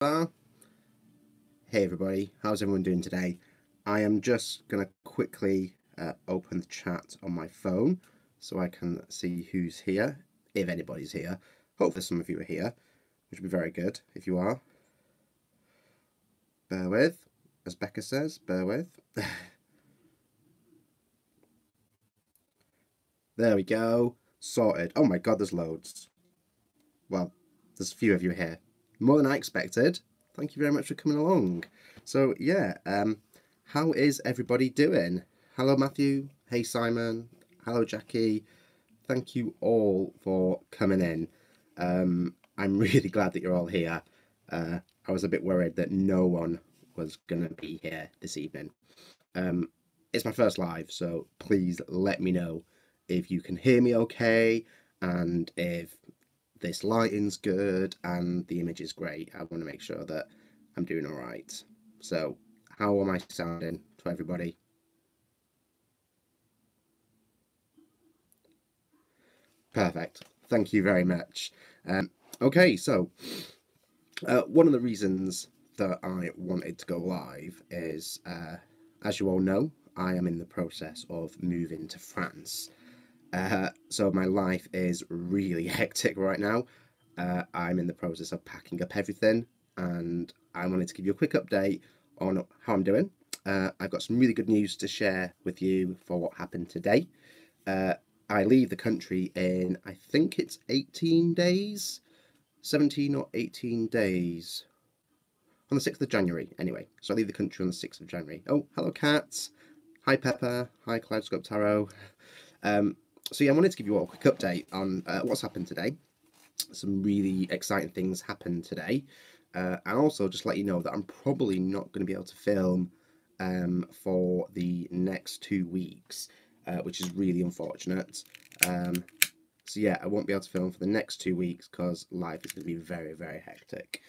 Hey everybody, how's everyone doing today? I am just going to quickly open the chat on my phone so I can see who's here, if anybody's here. Hopefully some of you are here, which would be very good if you are. Bear with, as Becca says, bear with. There we go, sorted. Oh my god, there's loads. Well, there's a few of you here. More than I expected. Thank you very much for coming along. So yeah, how is everybody doing? Hello Matthew, hey Simon, hello Jackie. Thank you all for coming in. I'm really glad that you're all here. I was a bit worried that no one was gonna be here this evening. It's my first live, so please let me know if you can hear me okay and if this lighting's good and the image is great. I want to make sure that I'm doing all right. So how am I sounding to everybody? Perfect. Thank you very much. Okay, so one of the reasons that I wanted to go live is, as you all know, I am in the process of moving to France. So my life is really hectic right now. I'm in the process of packing up everything, and I wanted to give you a quick update on how I'm doing. I've got some really good news to share with you for what happened today. I leave the country in, I think it's 18 days, 17 or 18 days. On the 6th of January, anyway. So I leave the country on the 6th of January. Oh, hello, cats. Hi, Pepper. Hi, Cloudscope Tarot. So yeah, I wanted to give you all a quick update on what's happened today. Some really exciting things happened today. And also just let you know that I'm probably not going to be able to film for the next 2 weeks, which is really unfortunate. So yeah, I won't be able to film for the next 2 weeks because life is going to be very, very hectic.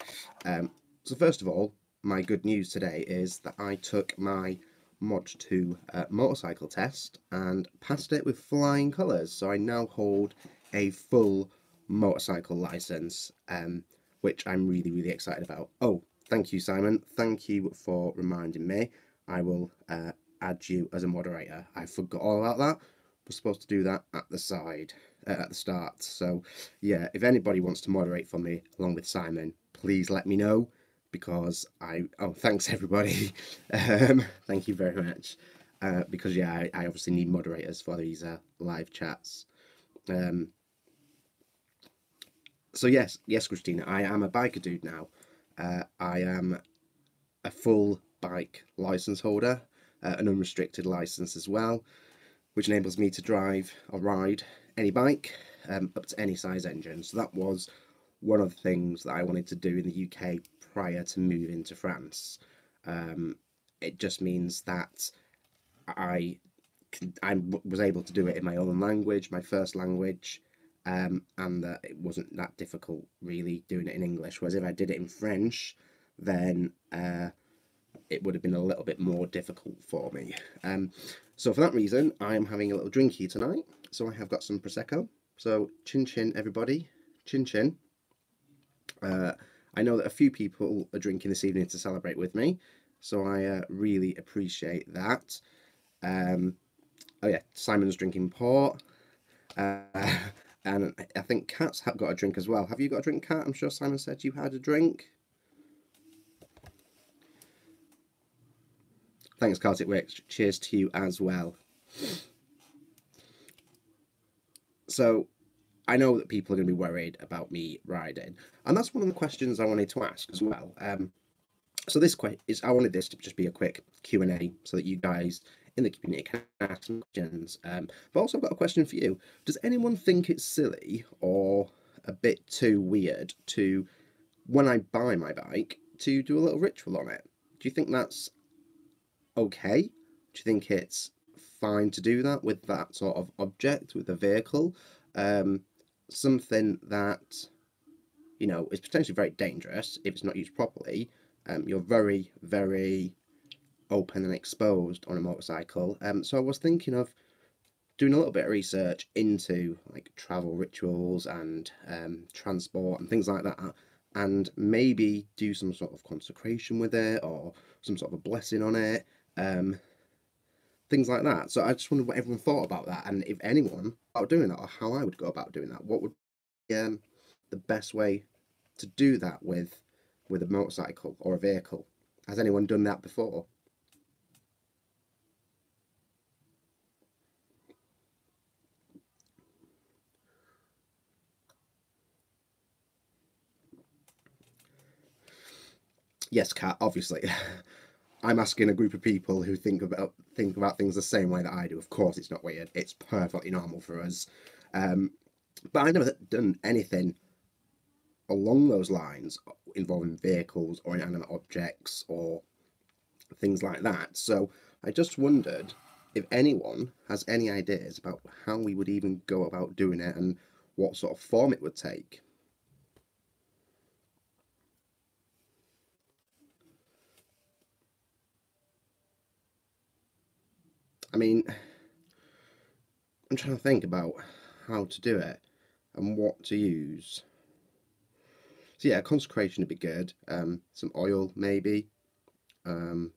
So first of all, my good news today is that I took my Mod 2 motorcycle test and passed it with flying colours. So I now hold a full motorcycle license, which I'm really, really excited about. Oh, thank you, Simon. Thank you for reminding me. I will add you as a moderator. I forgot all about that. We're supposed to do that at the start. So yeah, if anybody wants to moderate for me along with Simon, please let me know, because thanks everybody. Thank you very much. Because yeah, I obviously need moderators for these live chats. So yes, Christina, I am a biker dude now. I am a full bike license holder, an unrestricted license as well, which enables me to drive or ride any bike up to any size engine. So that was one of the things that I wanted to do in the UK prior to moving to France. It just means that I was able to do it in my own language, my first language, and that it wasn't that difficult really doing it in English. Whereas if I did it in French, then it would have been a little bit more difficult for me. So for that reason, I am having a little drinky tonight. So I have got some Prosecco. So chin chin, everybody. Chin chin. I know that a few people are drinking this evening to celebrate with me, so I really appreciate that. Oh yeah, Simon's drinking port. And I think Kat's got a drink as well. Have you got a drink, Kat? I'm sure Simon said you had a drink. Thanks, Cartic Wicks. Cheers to you as well. So I know that people are going to be worried about me riding, and that's one of the questions I wanted to ask as well. So I wanted this to just be a quick Q&A so that you guys in the community can ask some questions. But also I've got a question for you. Does anyone think it's silly or a bit too weird to, when I buy my bike, to do a little ritual on it? Do you think that's okay? Do you think it's fine to do that with that sort of object, with a vehicle? Something that, is potentially very dangerous if it's not used properly. You're very, very open and exposed on a motorcycle. So I was thinking of doing a little bit of research into like travel rituals and transport and things like that, and maybe do some sort of consecration with it or some sort of a blessing on it, things like that. So I just wondered what everyone thought about that, and if anyone about doing that, or how I would go about doing that. What would be the best way to do that with a motorcycle or a vehicle? Has anyone done that before? Yes, Kat, obviously. I'm asking a group of people who think about things the same way that I do. Of course, it's not weird. It's perfectly normal for us. Um, but I've never done anything along those lines involving vehicles or inanimate objects or things like that. So I just wondered if anyone has any ideas about how we would even go about doing it and what sort of form it would take. I mean, I'm trying to think about how to do it and what to use. So yeah, consecration would be good. Some oil maybe. Um,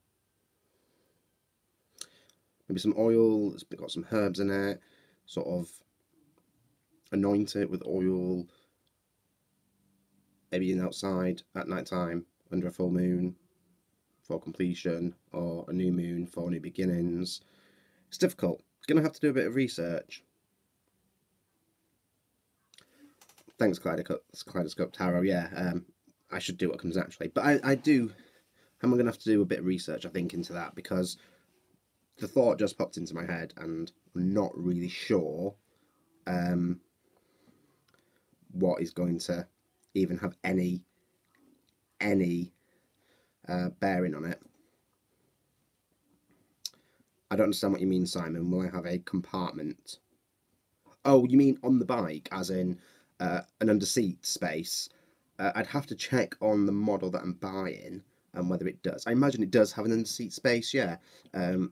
maybe some oil. It's got some herbs in it. Sort of anoint it with oil. Maybe in outside at night time under a full moon for completion, or a new moon for new beginnings. It's difficult. Gonna have to do a bit of research. Thanks, Kaleidoscope Tarot. Yeah, I should do what comes naturally, but I do. I'm gonna have to do a bit of research, I think, into that because the thought just popped into my head, and I'm not really sure um, what is going to even have any bearing on it. I don't understand what you mean, Simon. Will I have a compartment? Oh, you mean on the bike, as in an under seat space? I'd have to check on the model that I'm buying and whether it does. I imagine it does have an under seat space, yeah.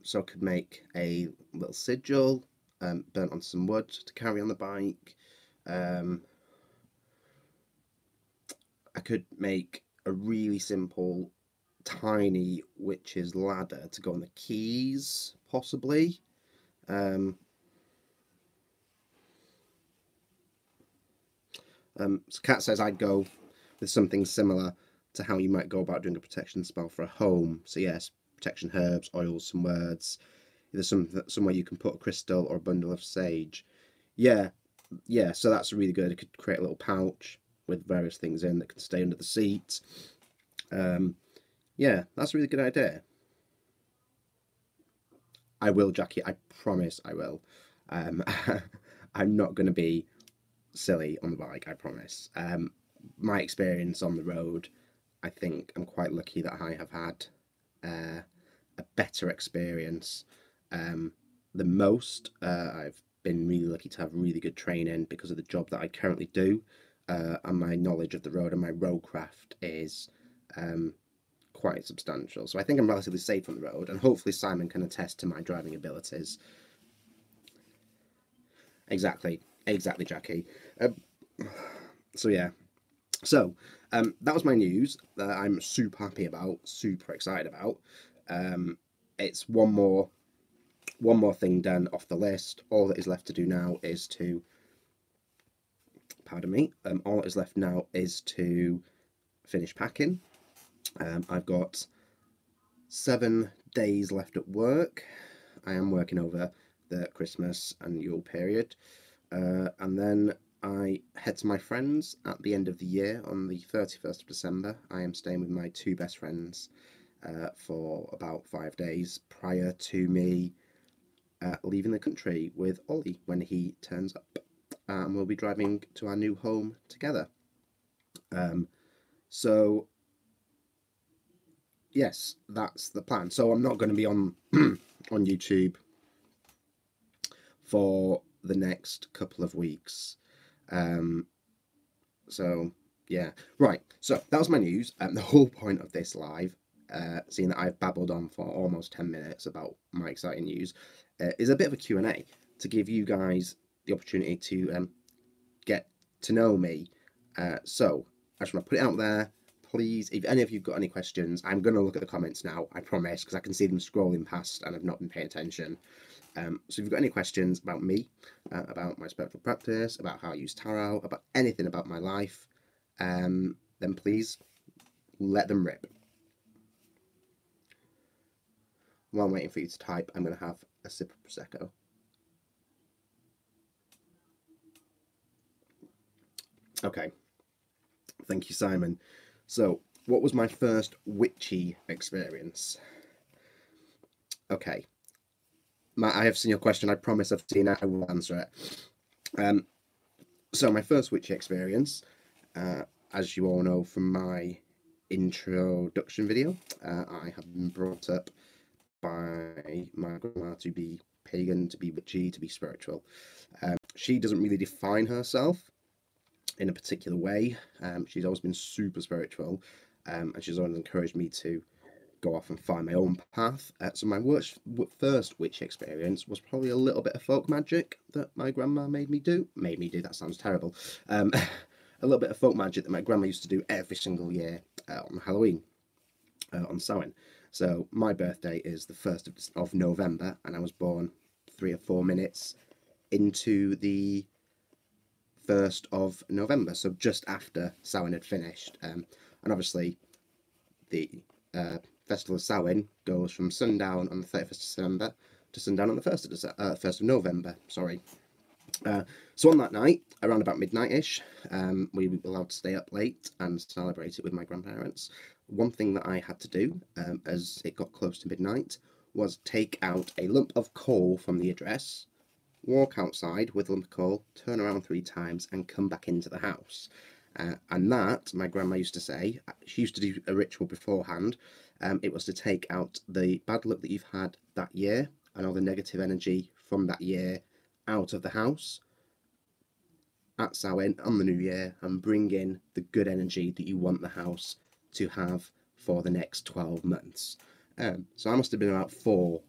So I could make a little sigil, burnt on some wood to carry on the bike. Um, I could make a really simple, tiny witch's ladder to go on the keys, possibly. Um, so Kat says I'd go with something similar to how you might go about doing a protection spell for a home. So yes, protection herbs, oils, some words. There's somewhere you can put a crystal or a bundle of sage. Yeah, yeah. So that's really good. It could create a little pouch with various things in that can stay under the seat. Um, yeah, that's a really good idea. I will, Jackie. I promise I will. Um, I'm not going to be silly on the bike. I promise. My experience on the road, I think I'm quite lucky that I have had uh, a better experience than most. I've been really lucky to have really good training because of the job that I currently do, and my knowledge of the road and my roadcraft is um, quite substantial. So I think I'm relatively safe on the road, and hopefully Simon can attest to my driving abilities. Exactly, exactly, Jackie. Um, so yeah, so that was my news that I'm super happy about, super excited about. Um, it's one more thing done off the list. All that is left to do now is to, pardon me, all that is left now is to finish packing. I've got 7 days left at work. I am working over the Christmas and Yule period. And then I head to my friends at the end of the year on the 31st of December. I am staying with my two best friends for about 5 days prior to me leaving the country with Ollie when he turns up. And we'll be driving to our new home together. Um, so, yes, that's the plan. So I'm not going to be on on YouTube for the next couple of weeks. Um, so yeah, right. So that was my news. The whole point of this live, seeing that I've babbled on for almost 10 minutes about my exciting news, is a bit of a Q&A to give you guys the opportunity to get to know me. So I just want to put it out there. Please, if any of you've got any questions, I'm going to look at the comments now, I promise, because I can see them scrolling past and I've not been paying attention. So if you've got any questions about me, about my spiritual practice, about how I use tarot, about anything about my life, then please let them rip. While I'm waiting for you to type, I'm going to have a sip of Prosecco. Okay, thank you, Simon. So, what was my first witchy experience? Okay, I have seen your question. I promise I've seen it. I will answer it. So my first witchy experience, as you all know from my introduction video, I have been brought up by my grandma to be pagan, to be witchy, to be spiritual. She doesn't really define herself in a particular way. She's always been super spiritual, and she's always encouraged me to go off and find my own path. So my first witch experience was probably a little bit of folk magic that my grandma made me do. That sounds terrible. A little bit of folk magic that my grandma used to do every single year on Halloween, on Samhain. So my birthday is the 1st of November, and I was born 3 or 4 minutes into the 1st of November, so just after Samhain had finished. And obviously the Festival of Samhain goes from sundown on the 31st of December to sundown on the 1st of November. Sorry. So on that night, around about midnight-ish, we were allowed to stay up late and celebrate it with my grandparents. One thing that I had to do, as it got close to midnight, was take out a lump of coal from the address, walk outside with a lump of coal, turn around 3 times, and come back into the house. And that, my grandma used to say, she used to do a ritual beforehand. It was to take out the bad luck that you've had that year and all the negative energy from that year out of the house at Samhain on the new year, and bring in the good energy that you want the house to have for the next 12 months. So I must have been about 4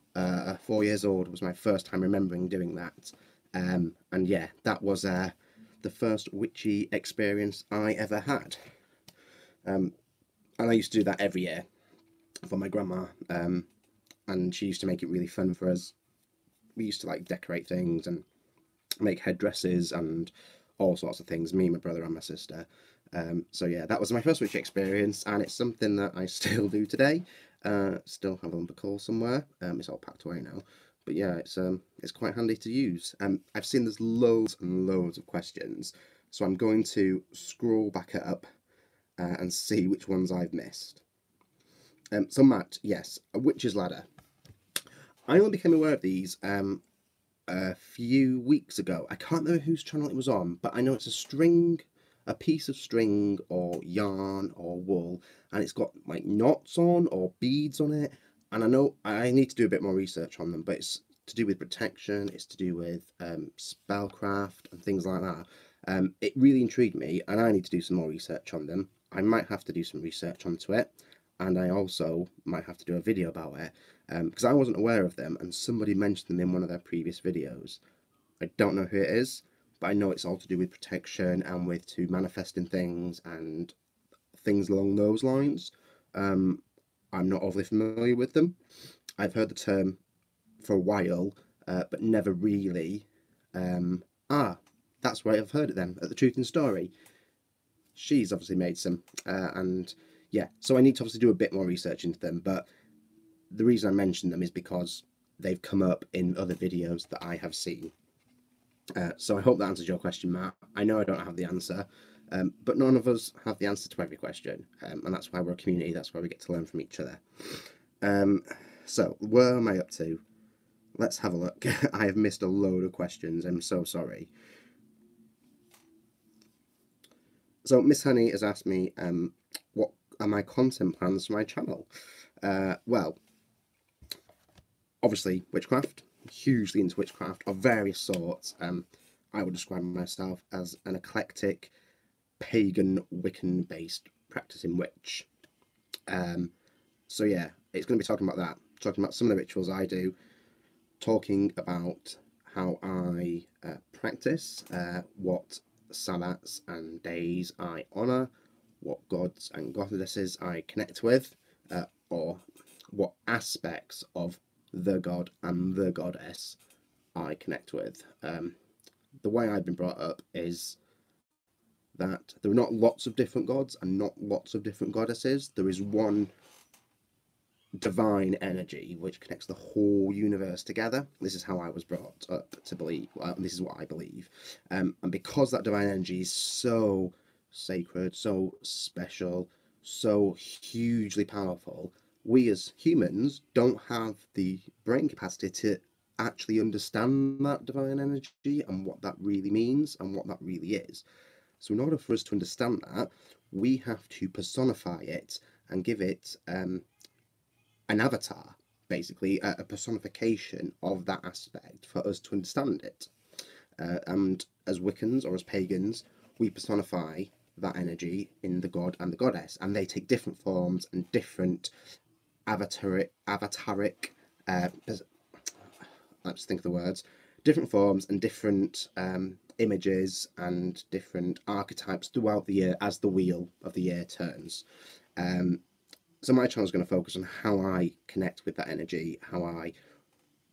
years old was my first time remembering doing that. And yeah, that was the first witchy experience I ever had. And I used to do that every year for my grandma, and she used to make it really fun for us. We used to like decorate things and make headdresses and all sorts of things, me, my brother and my sister. So yeah, that was my first witchy experience, and it's something that I still do today. Still have a lump of coal somewhere. It's all packed away now. But yeah, it's quite handy to use. I've seen there's loads and loads of questions, so I'm going to scroll back up and see which ones I've missed. So Matt, yes, a witch's ladder. I only became aware of these a few weeks ago. I can't remember whose channel it was on, but I know it's a piece of string or yarn or wool, and it's got like knots on or beads on it. And I know I need to do a bit more research on them, but it's to do with protection, it's to do with spellcraft and things like that. It really intrigued me, and I need to do some more research on them. I might have to do some research onto it, and I also might have to do a video about it, because I wasn't aware of them, and somebody mentioned them in one of their previous videos. I don't know who it is, but I know it's all to do with protection and with to manifesting things and things along those lines. I'm not overly familiar with them. I've heard the term for a while, but never really. That's where I've heard it then, at the Truth and Story. She's obviously made some, and yeah, so I need to obviously do a bit more research into them, but the reason I mention them is because they've come up in other videos that I have seen. So I hope that answers your question, Matt. I know I don't have the answer, but none of us have the answer to every question, and that's why we're a community. That's why we get to learn from each other. So where am I up to? Let's have a look. I have missed a load of questions. I'm so sorry. So Miss Honey has asked me, what are my content plans for my channel? Well, obviously witchcraft. Hugely into witchcraft of various sorts. I would describe myself as an eclectic, pagan, Wiccan-based practicing witch. So yeah, it's going to be talking about that, talking about some of the rituals I do, talking about how I practice, what Sabbats and days I honour, what gods and goddesses I connect with, or what aspects of the god and the goddess I connect with. The way I've been brought up is that there are not lots of different gods and not lots of different goddesses. There is one divine energy which connects the whole universe together. This is how I was brought up to believe. Well, this is what I believe. And because that divine energy is so sacred, so special, so hugely powerful, we as humans don't have the brain capacity to actually understand that divine energy and what that really means and what that really is. So in order for us to understand that, we have to personify it and give it an avatar, basically, a personification of that aspect for us to understand it. And as Wiccans or as pagans, we personify that energy in the god and the goddess, and they take different forms and different avataric let's think of the words, different forms and different images and different archetypes throughout the year as the wheel of the year turns. So my channel is going to focus on how I connect with that energy, how I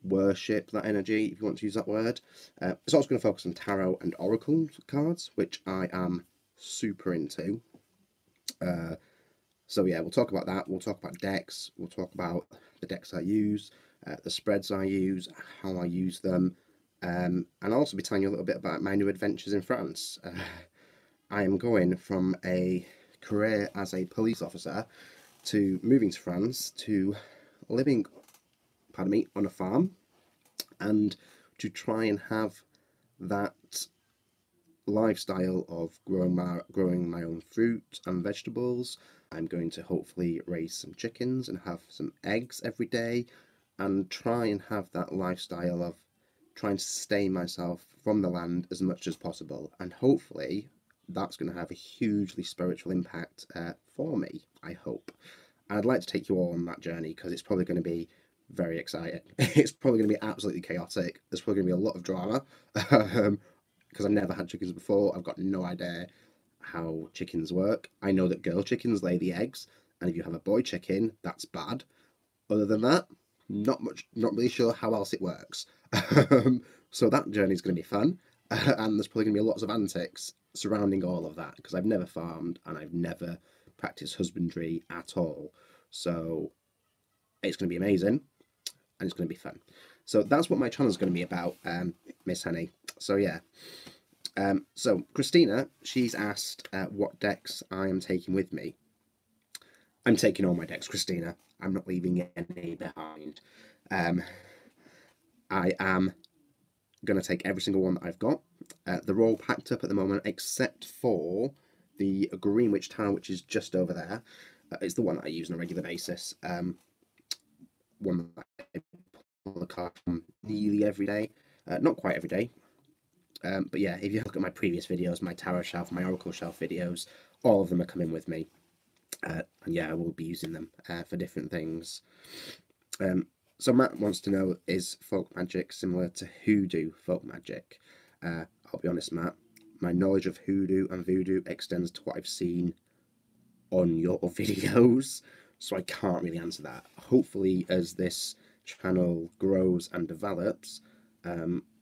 worship that energy, if you want to use that word. It's also going to focus on tarot and oracle cards, which I am super into. So yeah, we'll talk about that. We'll talk about decks. We'll talk about the decks I use, the spreads I use, how I use them, and I'll also be telling you a little bit about my new adventures in France. I am going from a career as a police officer to moving to France to living, pardon me, on a farm, and to try and have that lifestyle of growing my own fruit and vegetables. I'm going to hopefully raise some chickens and have some eggs every day and try and have that lifestyle of trying to sustain myself from the land as much as possible. And hopefully that's going to have a hugely spiritual impact for me, I hope. And I'd like to take you all on that journey because it's probably going to be very exciting. It's probably going to be absolutely chaotic. There's probably going to be a lot of drama because I've never had chickens before. I've got no idea how chickens work. I know that girl chickens lay the eggs, and if you have a boy chicken, that's bad. Other than that, not really sure how else it works. So that journey is going to be fun, and there's probably going to be lots of antics surrounding all of that because I've never farmed and I've never practiced husbandry at all. So it's going to be amazing and it's going to be fun. So that's what my channel is going to be about, Miss Honey. So yeah. So Christina, she's asked what decks I am taking with me. I'm taking all my decks, Christina. I'm not leaving any behind. I am going to take every single one that I've got. They're all packed up at the moment, except for the Green Witch Tower, which is just over there. It's the one that I use on a regular basis. One that I pull the card from nearly every day. Not quite every day. But yeah, if you look at my previous videos, my tarot shelf, my oracle shelf videos, all of them are coming with me. And yeah, I will be using them for different things. So Matt wants to know, is folk magic similar to hoodoo folk magic? I'll be honest, Matt, my knowledge of hoodoo and voodoo extends to what I've seen on your videos, so I can't really answer that. Hopefully, as this channel grows and develops,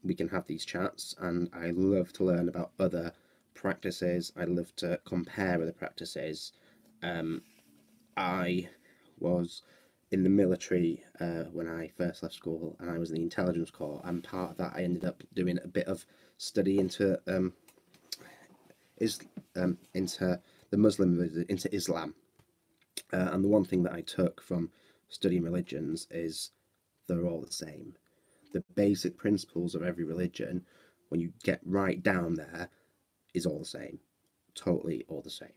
we can have these chats, and I love to learn about other practices. I love to compare other practices. I was in the military when I first left school, and I was in the intelligence corps, and part of that I ended up doing a bit of study into the Muslim, into Islam. And the one thing that I took from studying religions is they're all the same. The basic principles of every religion, when you get right down there, is all the same. Totally all the same.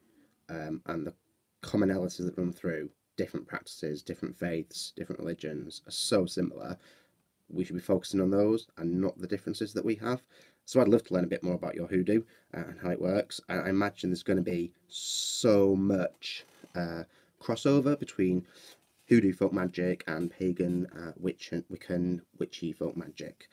And the commonalities that run through different practices, different faiths, different religions are so similar. We should be focusing on those and not the differences that we have. So I'd love to learn a bit more about your hoodoo and how it works. I imagine there's going to be so much crossover between hoodoo folk magic and pagan Wiccan witchy folk magic.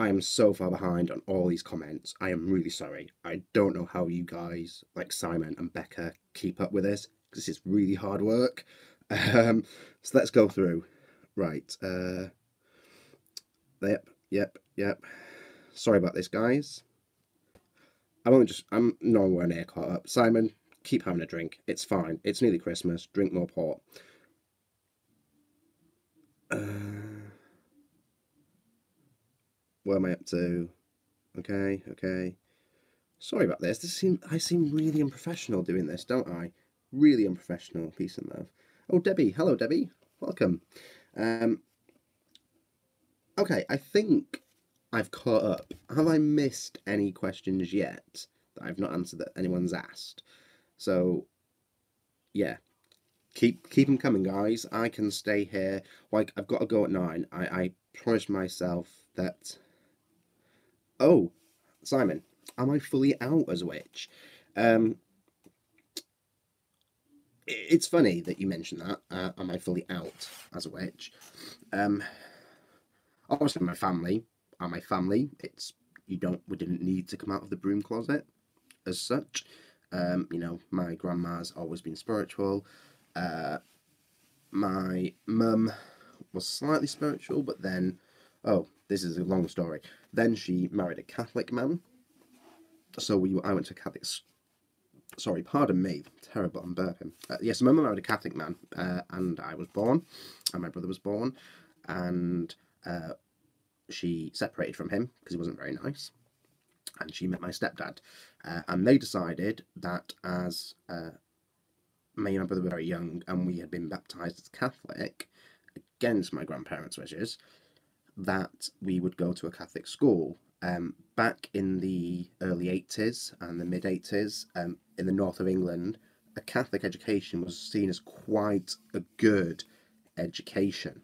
I am so far behind on all these comments. I am really sorry. I don't know how you guys, like Simon and Becca, keep up with this, because this is really hard work. So let's go through. Right. Yep. Sorry about this, guys. I'm nowhere near caught up. Simon, keep having a drink. It's fine. It's nearly Christmas. Drink more port. Where am I up to? Okay. Sorry about this. I seem really unprofessional doing this, don't I? Really unprofessional. Peace and love. Oh, Debbie. Hello, Debbie. Welcome. Okay, I think I've caught up. Have I missed any questions yet that I've not answered that anyone's asked? So, yeah, keep them coming, guys. I can stay here. Like, I've got to go at 9. I promised myself that. Oh, Simon, am I fully out as a witch? It's funny that you mentioned that. Am I fully out as a witch? Obviously, my family are my family. We didn't need to come out of the broom closet as such. My grandma's always been spiritual. My mum was slightly spiritual, but then, this is a long story. Then she married a Catholic man. So I went to Catholic. Sorry, pardon me. Terrible, I'm burping. Yes, my mum married a Catholic man, and I was born, and my brother was born, and she separated from him because he wasn't very nice, and she met my stepdad, and they decided that as me and my brother were very young and we had been baptised as Catholic against my grandparents' wishes, that we would go to a Catholic school. Back in the early 80s and the mid 80s, in the north of England, a Catholic education was seen as quite a good education.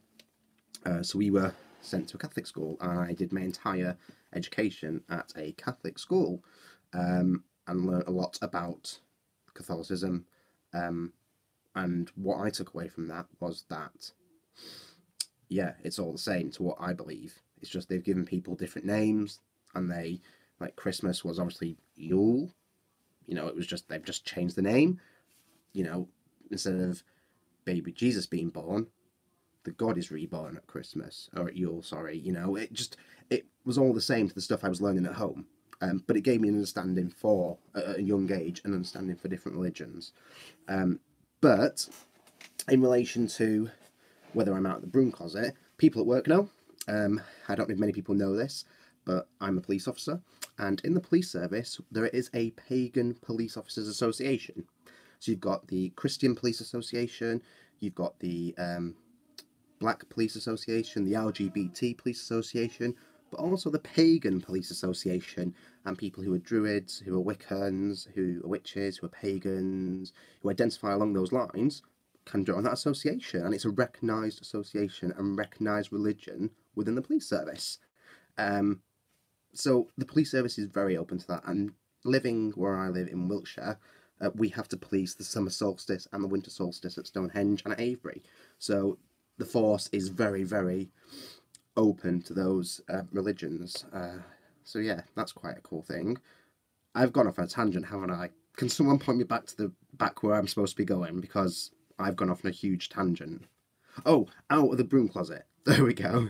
So we were sent to a Catholic school, and I did my entire education at a Catholic school, and learned a lot about Catholicism. And what I took away from that was that, yeah, it's all the same to what I believe. It's just they've given people different names, and like Christmas was obviously Yule. They've just changed the name. Instead of baby Jesus being born, the God is reborn at Christmas, or at Yule, sorry. It was all the same to the stuff I was learning at home. But it gave me an understanding for, at a young age, an understanding for different religions. But in relation to whether I'm out of the broom closet, people at work know. I don't know if many people know this, but I'm a police officer, and in the police service there is a pagan police officers association. So you've got the Christian Police Association, you've got the Black Police Association, the LGBT Police Association, but also the Pagan Police Association, and people who are druids, who are Wiccans, who are witches, who are pagans, who identify along those lines, can join that association, and it's a recognised association and recognised religion within the police service. So the police service is very open to that, and living where I live in Wiltshire, we have to police the summer solstice and the winter solstice at Stonehenge and at Avebury. So the force is very, very open to those religions. So yeah, that's quite a cool thing. I've gone off on a tangent, haven't I? Can someone point me back to the back where I'm supposed to be going, because I've gone off on a huge tangent. Oh, out of the broom closet. There we go.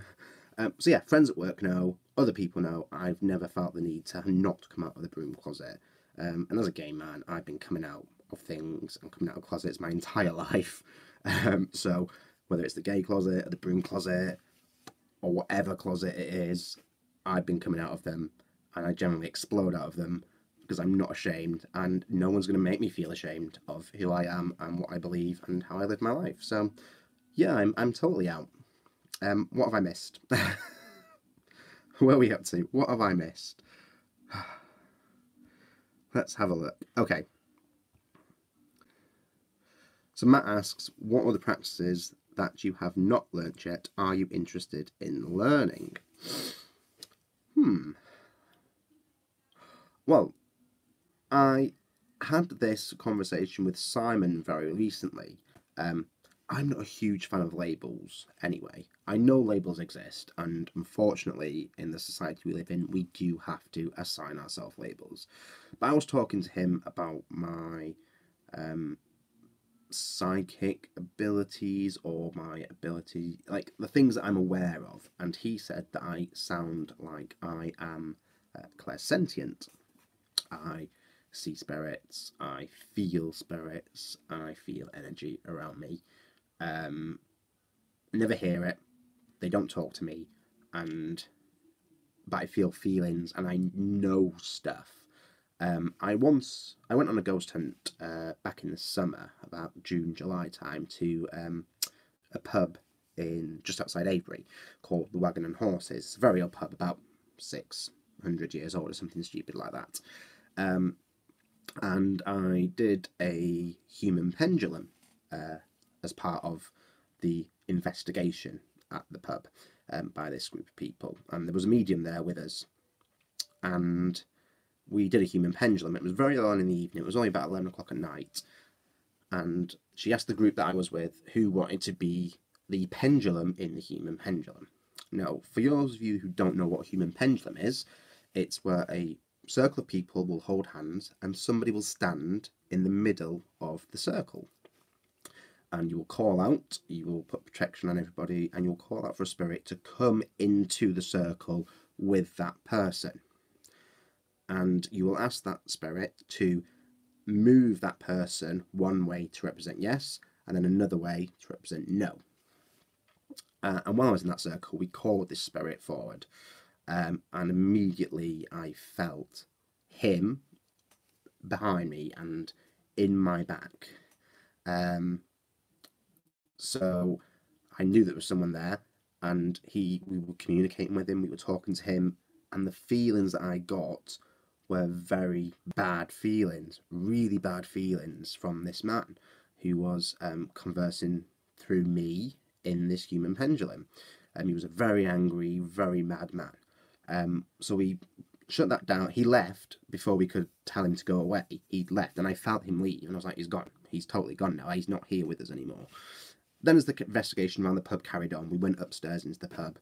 So yeah, friends at work know, other people know, I've never felt the need to not come out of the broom closet. And as a gay man, I've been coming out of things and coming out of closets my entire life. So whether it's the gay closet or the broom closet or whatever closet it is, I've been coming out of them, and I generally explode out of them because I'm not ashamed, and no one's going to make me feel ashamed of who I am and what I believe and how I live my life. So yeah, I'm totally out. What have I missed? Where are we up to? What have I missed? Let's have a look. Okay. So Matt asks, what are the practices that you have not learnt yet are you interested in learning? Well, I had this conversation with Simon very recently. I'm not a huge fan of labels anyway. I know labels exist, and unfortunately, in the society we live in, we do have to assign ourselves labels. But I was talking to him about my um, psychic abilities, or my ability, like the things that I'm aware of, and he said that I sound like I am clairsentient. I see spirits, I feel spirits, I feel energy around me. Um, Never hear it. They don't talk to me, and but I feel feelings and I know stuff. I went on a ghost hunt back in the summer, about June, July time, to a pub in just outside Avebury called the Wagon and Horses. It's a very old pub, about 600 years old or something stupid like that. Um, and I did a human pendulum as part of the investigation at the pub by this group of people. And there was a medium there with us, and we did a human pendulum. It was very early in the evening. It was only about 11 o'clock at night. And she asked the group that I was with who wanted to be the pendulum in the human pendulum. Now, for those of you who don't know what a human pendulum is, it's where a circle of people will hold hands and somebody will stand in the middle of the circle. And you will call out, you will put protection on everybody, and you'll call out for a spirit to come into the circle with that person. And you will ask that spirit to move that person one way to represent yes, and then another way to represent no. And while I was in that circle, we called this spirit forward, and immediately I felt him behind me and in my back. So I knew there was someone there, and we were communicating with him, we were talking to him, and the feelings that I got were very bad feelings, really bad feelings from this man who was conversing through me in this human pendulum. He was a very angry, very mad man. So we shut that down. He left before we could tell him to go away. He'd left, and I felt him leave, and I was like, he's gone. He's totally gone now. He's not here with us anymore. Then, as the investigation around the pub carried on, we went upstairs into the pub,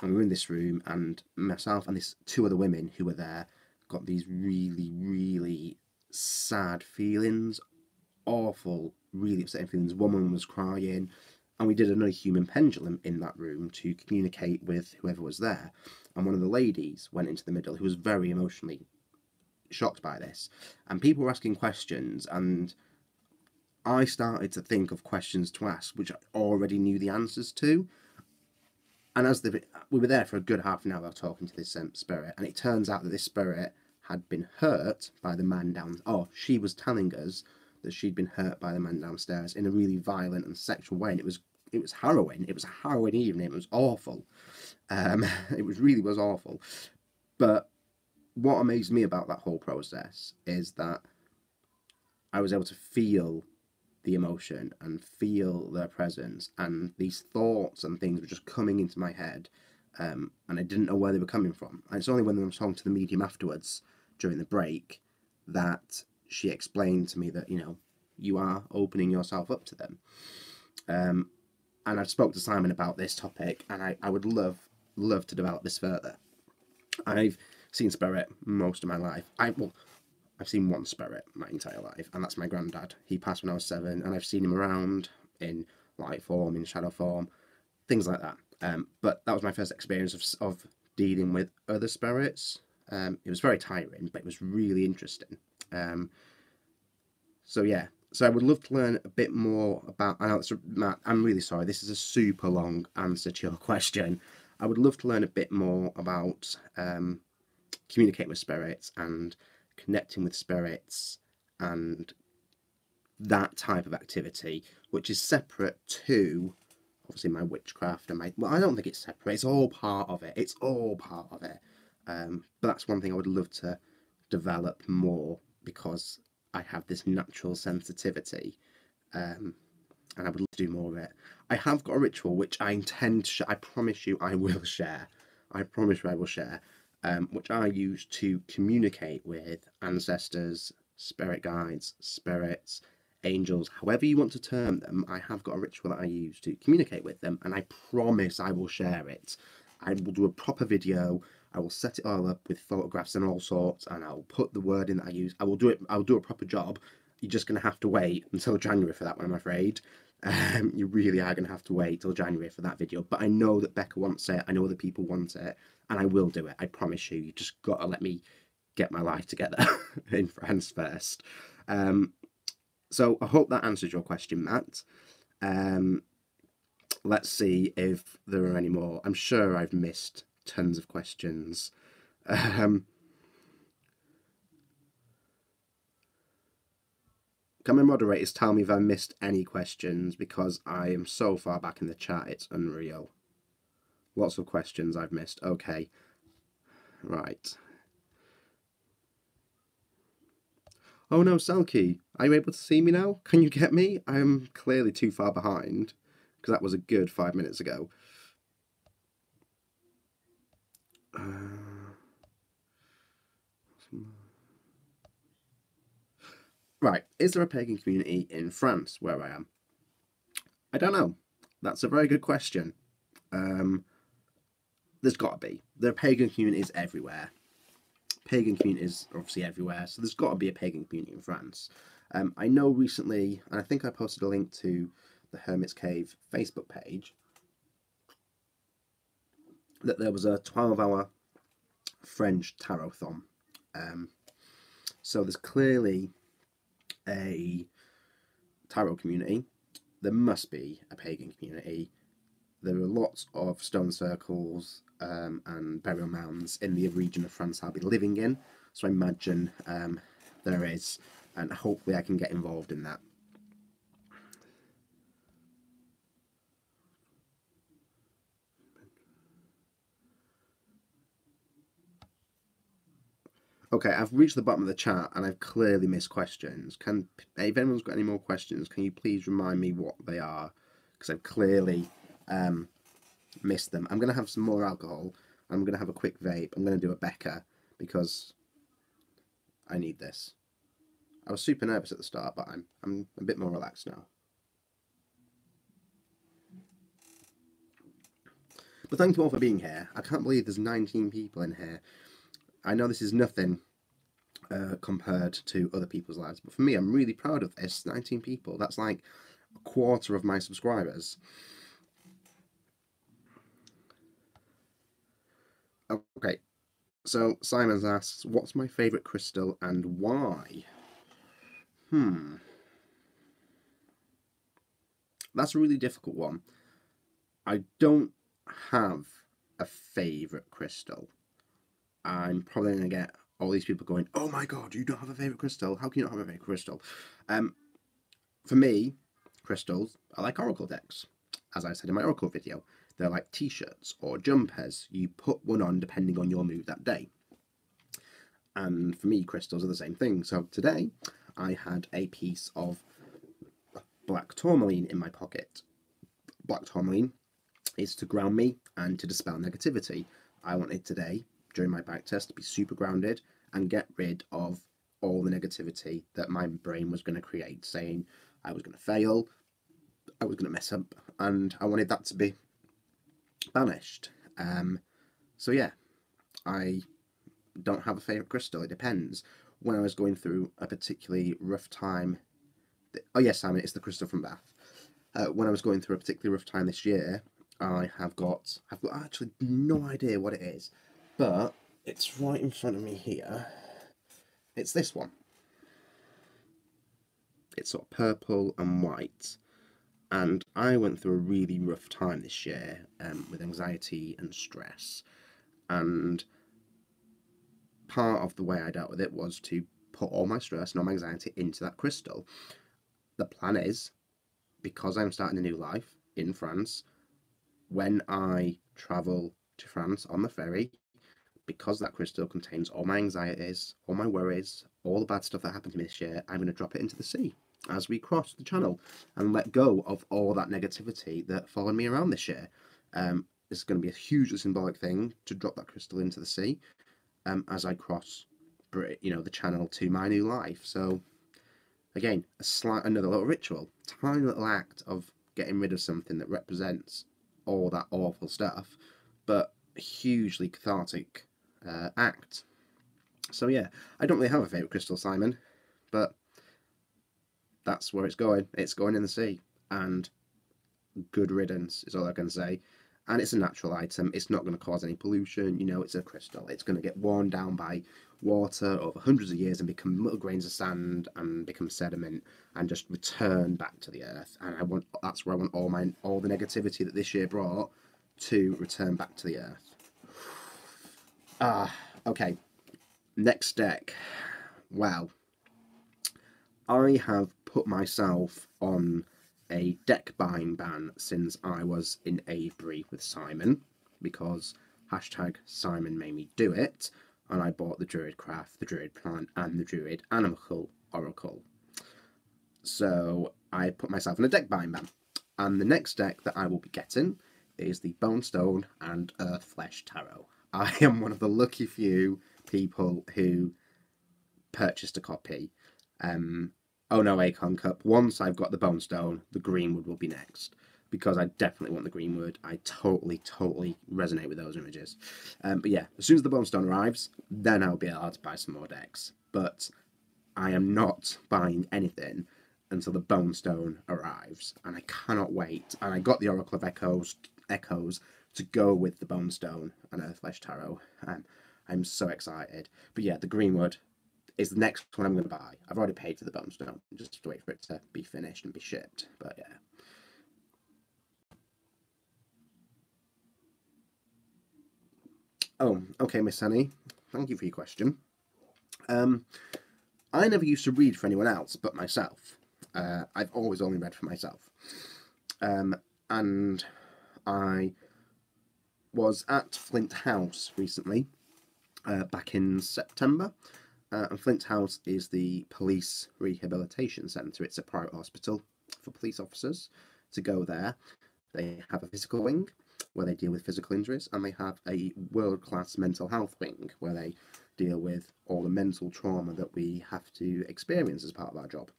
and we were in this room, and myself and this two other women who were there got these really, really sad feelings, awful, really upsetting feelings. One woman was crying, and we did another human pendulum in that room to communicate with whoever was there. And one of the ladies went into the middle, who was very emotionally shocked by this, and people were asking questions, and I started to think of questions to ask, which I already knew the answers to. And we were there for a good half an hour talking to this spirit, and it turns out that this spirit had been hurt by the man down. Oh, she was telling us that she'd been hurt by the man downstairs in a really violent and sexual way, and it was harrowing. It was a harrowing evening. It was awful. It really was awful. But what amazed me about that whole process is that I was able to feel the emotion and feel their presence, and these thoughts and things were just coming into my head, and I didn't know where they were coming from. And it's only when I was talking to the medium afterwards during the break that she explained to me that, you are opening yourself up to them. And I've spoke to Simon about this topic, and I would love to develop this further. I've seen spirit most of my life. I've seen one spirit my entire life, and that's my granddad. He passed when I was 7, and I've seen him around in light form, in shadow form, things like that. But that was my first experience of dealing with other spirits. It was very tiring, but it was really interesting. So I would love to learn a bit more about. I know Matt, I'm really sorry. This is a super long answer to your question. I would love to learn a bit more about communicating with spirits and connecting with spirits and that type of activity, which is separate to obviously my witchcraft and I don't think it's separate. It's all part of it. But that's one thing I would love to develop more, because I have this natural sensitivity, and I would love to do more of it. I have got a ritual which I intend to I promise you I will share. Which I use to communicate with ancestors, spirit guides, spirits, angels, however you want to term them. I have got a ritual that I use to communicate with them, and I promise I will share it. I will do a proper video. I will set it all up with photographs and all sorts, and I'll put the word in that I use. I will do it. I'll do a proper job. You're just going to have to wait until January for that one, I'm afraid. You really are going to have to wait till January for that video. But I know that Becca wants it. I know other people want it, and I will do it. I promise you. You just got to let me get my life together in France first. So I hope that answers your question, Matt. Let's see if there are any more. I'm sure I've missed tons of questions. Can my moderators tell me if I missed any questions, because I am so far back in the chat, it's unreal. Lots of questions I've missed. Okay. Right. Oh no, Selkie, are you able to see me now? Can you get me? I'm clearly too far behind, because that was a good 5 minutes ago. Right, is there a pagan community in France where I am? I don't know. That's a very good question. There's got to be. There are pagan communities everywhere. Pagan communities are obviously everywhere, so there's got to be a pagan community in France. I know recently, and I think I posted a link to the Hermit's Cave Facebook page, that there was a 12-hour French tarot-thon. So there's clearly a tarot community. There must be a pagan community. There are lots of stone circles and burial mounds in the region of France I'll be living in, so I imagine there is, and hopefully I can get involved in that. Okay, I've reached the bottom of the chat and I've clearly missed questions. If anyone's got any more questions, can you please remind me what they are? Because I've clearly missed them. I'm going to have some more alcohol. I'm going to have a quick vape. I'm going to do a Becca because I need this. I was super nervous at the start, but I'm a bit more relaxed now. But thank you all for being here. I can't believe there's 19 people in here. I know this is nothing compared to other people's lives, but for me, I'm really proud of this. 19 people. That's like a quarter of my subscribers. Okay, so Simons asks, what's my favourite crystal and why? That's a really difficult one. I don't have a favourite crystal. I'm probably going to get all these people going, oh my god, you don't have a favourite crystal? How can you not have a favourite crystal? For me, crystals are like oracle decks. As I said in my oracle video, they're like t-shirts or jumpers. You put one on depending on your mood that day. And for me, crystals are the same thing. So today, I had a piece of black tourmaline in my pocket. Black tourmaline is to ground me and to dispel negativity. I wanted today, during my back test, to be super grounded and get rid of all the negativity that my brain was going to create, saying I was going to fail, I was going to mess up, and I wanted that to be banished. So yeah, I don't have a favourite crystal. It depends. When I was going through a particularly rough time, oh yes, Simon, it's the crystal from Bath. When I was going through a particularly rough time this year, I've got actually no idea what it is, but it's right in front of me here. It's this one. It's sort of purple and white. And I went through a really rough time this year with anxiety and stress. And part of the way I dealt with it was to put all my stress and all my anxiety into that crystal. The plan is, because I'm starting a new life in France, when I travel to France on the ferry, because that crystal contains all my anxieties, all my worries, all the bad stuff that happened to me this year, I'm going to drop it into the sea as we cross the channel and let go of all that negativity that followed me around this year. It's going to be a hugely symbolic thing to drop that crystal into the sea as I cross, the channel to my new life. So Again, another little ritual, tiny little act of getting rid of something that represents all that awful stuff, but a hugely cathartic act. So yeah, I don't really have a favourite crystal, Simon, but that's where it's going. It's going in the sea, and good riddance is all I can say. And it's a natural item. It's not going to cause any pollution. You know, it's a crystal. It's going to get worn down by water over hundreds of years and become little grains of sand and become sediment and just return back to the earth. And that's where I want all the negativity that this year brought to return back to the earth. Okay. Next deck. Wow. I have put myself on a deck buying ban since I was in Avebury with Simon, because hashtag Simon made me do it, and I bought the Druid Craft, the Druid Plant, and the Druid Animal Oracle. So I put myself on a deck buying ban, and the next deck that I will be getting is the Bonestone and Earth Flesh Tarot. I am one of the lucky few people who purchased a copy. Oh no, Acorn Cup. Once I've got the Bonestone, the Greenwood will be next, because I definitely want the Greenwood. I totally resonate with those images. But yeah, as soon as the Bonestone arrives, then I'll be allowed to buy some more decks. But I am not buying anything until the Bonestone arrives, and I cannot wait. And I got the Oracle of Echoes to go with the Bonestone and Earthflesh Tarot. I'm so excited. But yeah, the Greenwood is the next one I'm going to buy. I've already paid for the Bonestone, just have to wait for it to be finished and be shipped. But yeah. Oh, okay, Miss Sunny. Thank you for your question. I never used to read for anyone else but myself. I've always only read for myself. And I was at Flint House recently, back in September. And Flint House is the police rehabilitation centre. It's a private hospital for police officers to go there. They have a physical wing where they deal with physical injuries, and they have a world-class mental health wing where they deal with all the mental trauma that we have to experience as part of our job.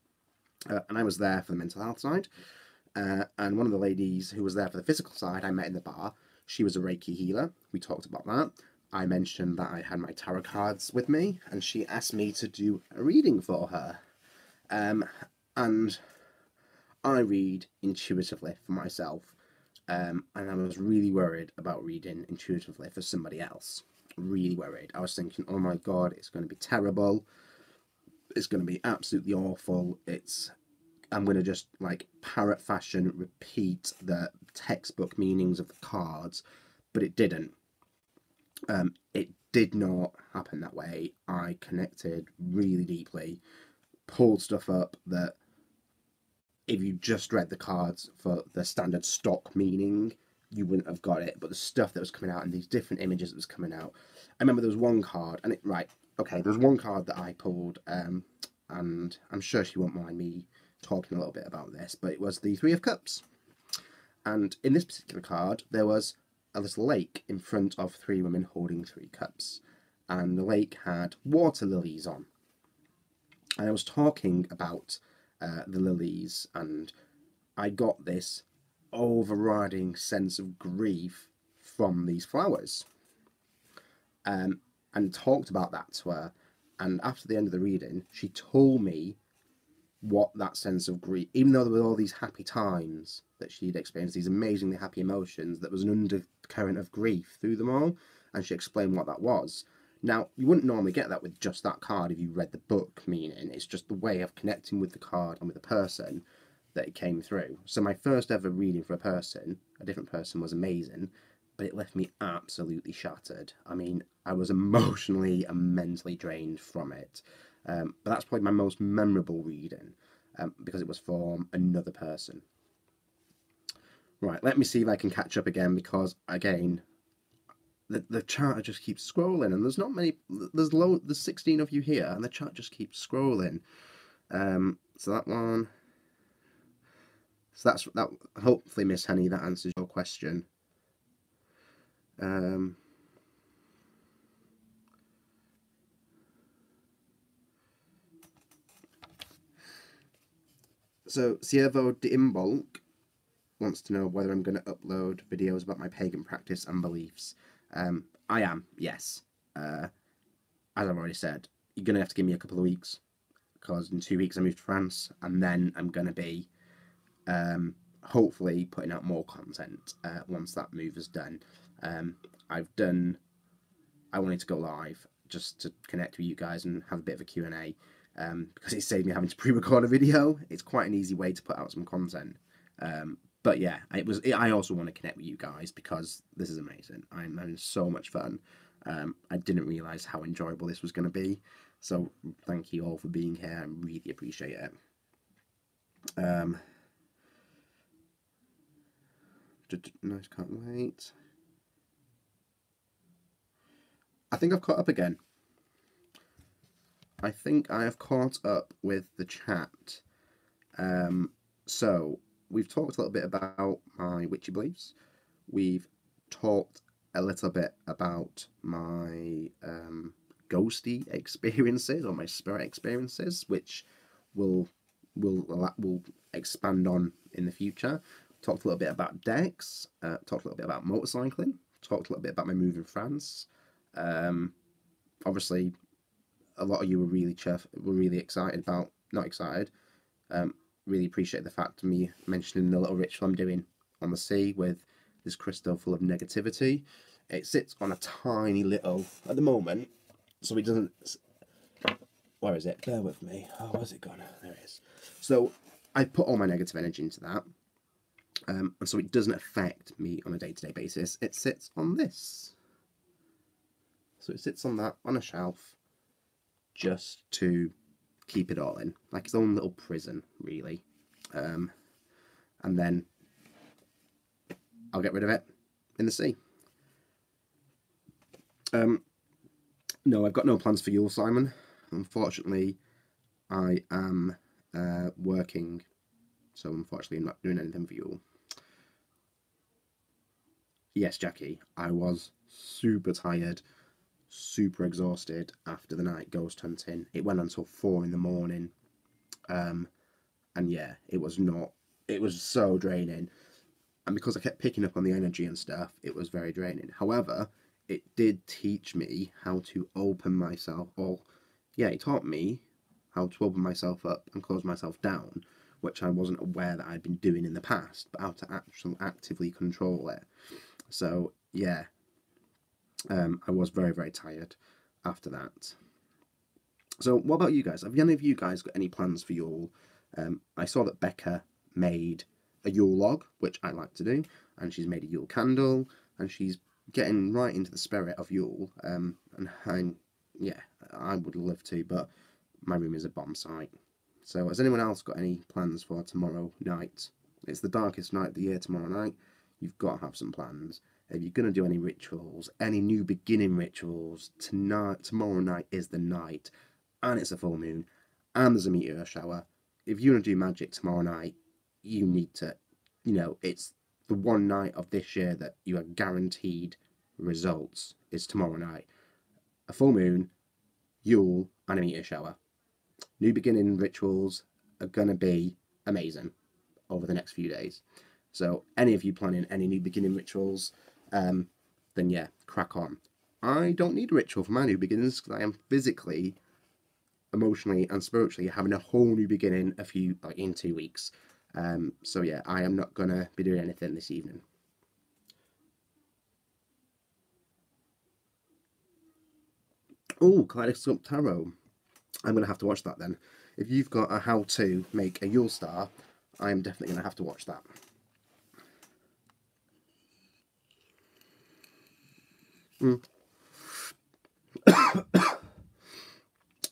And I was there for the mental health side, and one of the ladies who was there for the physical side I met in the bar. She was a Reiki healer. We talked about that. I mentioned that I had my tarot cards with me, and she asked me to do a reading for her. And I read intuitively for myself, and I was really worried about reading intuitively for somebody else. Really worried. I was thinking, oh my god, it's going to be terrible. It's going to be absolutely awful. I'm going to just, like, parrot fashion repeat the textbook meanings of the cards, but it didn't. It did not happen that way. I connected really deeply, pulled stuff up that if you just read the cards for the standard stock meaning, you wouldn't have got it. But the stuff that was coming out and these different images that was coming out, I remember there was one card, and there was one card that I pulled, and I'm sure she won't mind me talking a little bit about this, but it was the Three of Cups. And in this particular card, there was a little lake in front of three women holding three cups, and the lake had water lilies on. And I was talking about the lilies, and I got this overriding sense of grief from these flowers, and talked about that to her. And after the end of the reading, she told me what that sense of grief, even though there were all these happy times that she'd experienced, these amazingly happy emotions, that was an undercurrent of grief through them all, and she explained what that was. Now, you wouldn't normally get that with just that card if you read the book meaning. It's just the way of connecting with the card and with the person that it came through. So my first ever reading for a different person, was amazing, but it left me absolutely shattered. I mean, I was emotionally and mentally drained from it. But that's probably my most memorable reading, because it was from another person. Right, let me see if I can catch up again, because, again, the chart just keeps scrolling, and there's not many, there's 16 of you here, and the chart just keeps scrolling. So that one, so that, hopefully, Miss Henny, that answers your question. So Siervo de Imbolc wants to know whether I'm going to upload videos about my pagan practice and beliefs. I am, yes. As I've already said, you're going to have to give me a couple of weeks, because in 2 weeks I move to France, and then I'm going to be hopefully putting out more content once that move is done. I wanted to go live just to connect with you guys and have a bit of a Q&A, because it saved me having to pre-record a video. It's quite an easy way to put out some content. But yeah, I also want to connect with you guys because this is amazing. I'm having so much fun. I didn't realise how enjoyable this was going to be. So thank you all for being here. I really appreciate it. Nice, can't wait. I think I've caught up again. I think I have caught up with the chat. So we've talked a little bit about my witchy beliefs. We've talked a little bit about my ghosty experiences, or my spirit experiences, which we'll expand on in the future. Talked a little bit about decks. Talked a little bit about motorcycling. Talked a little bit about my move in France. Obviously, a lot of you were really excited about, not excited, really appreciate the fact of me mentioning the little ritual I'm doing on the sea with this crystal full of negativity. It sits on a tiny little, at the moment, so it doesn't, where is it? Bear with me. Oh, where's it gone? There it is. So I put all my negative energy into that, and so it doesn't affect me on a day-to-day basis. It sits on this. So it sits on that, on a shelf, just to keep it all in, like its own little prison, really. And then I'll get rid of it in the sea. No, I've got no plans for Yule, Simon. Unfortunately, I am working, so unfortunately I'm not doing anything for Yule. Yes, Jackie, I was super tired, super exhausted after the night ghost hunting. It went until 4 in the morning. And yeah, it was so draining. And because I kept picking up on the energy and stuff, it was very draining. However, it did teach me how to open myself, or yeah, it taught me how to open myself up and close myself down, which I wasn't aware that I'd been doing in the past, but how to actually actively control it. So yeah, I was very tired after that. So what about you guys? Have any of you guys got any plans for Yule? I saw that Becca made a Yule log, which I like to do, and she's made a Yule candle, and she's getting right into the spirit of Yule. And yeah, I would love to, but my room is a bomb site. So has anyone else got any plans for tomorrow night? It's the darkest night of the year tomorrow night. You've got to have some plans. If you're going to do any rituals, any new beginning rituals, tomorrow night is the night, and it's a full moon, and there's a meteor shower. If you're going to do magic tomorrow night, you need to, it's the one night of this year that you are guaranteed results is tomorrow night. A full moon, Yule, and a meteor shower. New beginning rituals are going to be amazing over the next few days. So any of you planning any new beginning rituals, then yeah, crack on. I don't need a ritual for my new beginnings because I am physically, emotionally, and spiritually having a whole new beginning in 2 weeks. So yeah, I am not gonna be doing anything this evening. Oh, Kaleidoscope Tarot. I'm gonna have to watch that then. If you've got a how to make a Yule star, I am definitely gonna have to watch that.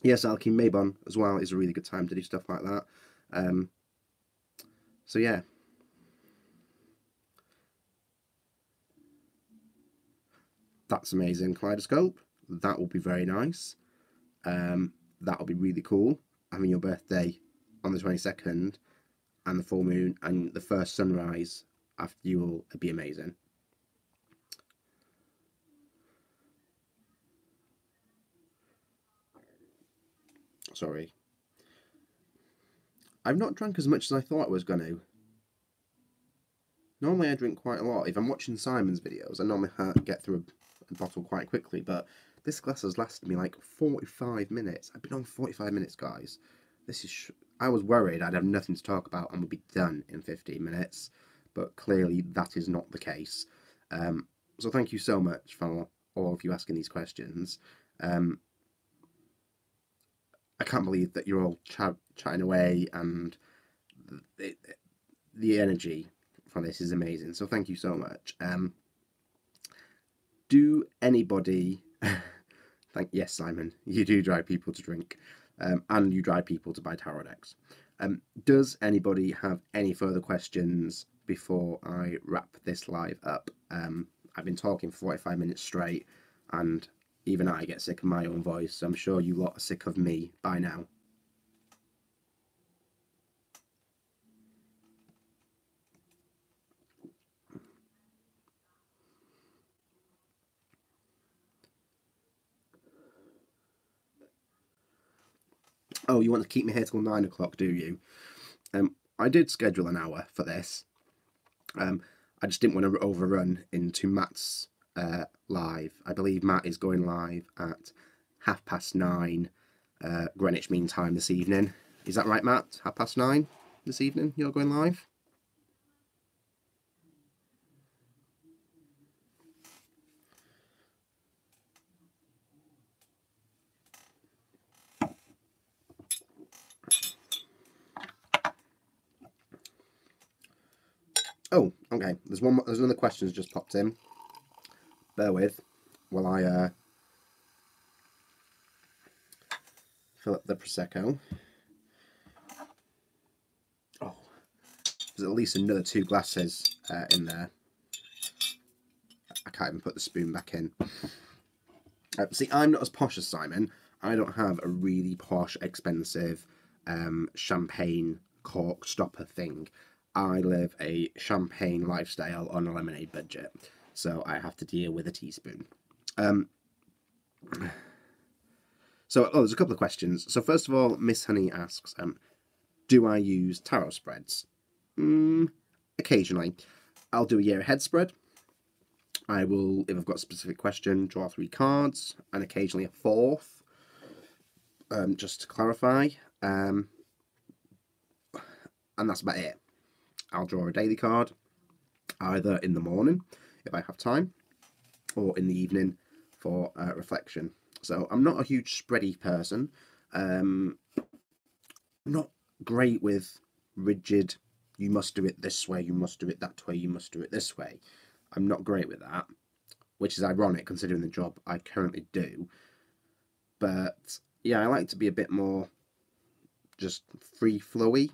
Yes, Alki Maybon as well is a really good time to do stuff like that. So yeah. That's amazing, Kaleidoscope. That will be very nice. That will be really cool. Having your birthday on the 22nd and the full moon and the first sunrise after Yule would be amazing. Sorry. I've not drank as much as I thought I was going to. Normally I drink quite a lot. If I'm watching Simon's videos, I normally get through a bottle quite quickly, but this glass has lasted me like 45 minutes. I've been on 45 minutes, guys. This is... I was worried I'd have nothing to talk about and would be done in 15 minutes, but clearly that is not the case. So thank you so much for all of you asking these questions. I can't believe that you're all chatting away, and the energy from this is amazing. So thank you so much. Do anybody... Yes, Simon, you do drive people to drink, and you drive people to buy tarot decks. Does anybody have any further questions before I wrap this live up? I've been talking for 45 minutes straight, and even I get sick of my own voice, so I'm sure you lot are sick of me by now. Oh, you want to keep me here till 9 o'clock, do you? I did schedule an hour for this. I just didn't want to overrun into Matt's live. I believe Matt is going live at 9:30 Greenwich Mean Time this evening. Is that right, Matt? 9:30 this evening you're going live? Oh, okay. There's another question that's just popped in. Bear with while I fill up the Prosecco. Oh, there's at least another 2 glasses in there. I can't even put the spoon back in. See, I'm not as posh as Simon. I don't have a really posh, expensive champagne cork stopper thing. I live a champagne lifestyle on a lemonade budget, so I have to deal with a teaspoon. So, there's a couple of questions. So first of all, Miss Honey asks, do I use tarot spreads? Occasionally. I'll do a year ahead spread. I will, if I've got a specific question, draw 3 cards, and occasionally a 4th, just to clarify. And that's about it. I'll draw a daily card, either in the morning, if I have time, or in the evening for reflection. So I'm not a huge spready person. I'm not great with rigid, you must do it this way, you must do it that way, you must do it this way. I'm not great with that, which is ironic considering the job I currently do. But yeah, I like to be a bit more just free flowy.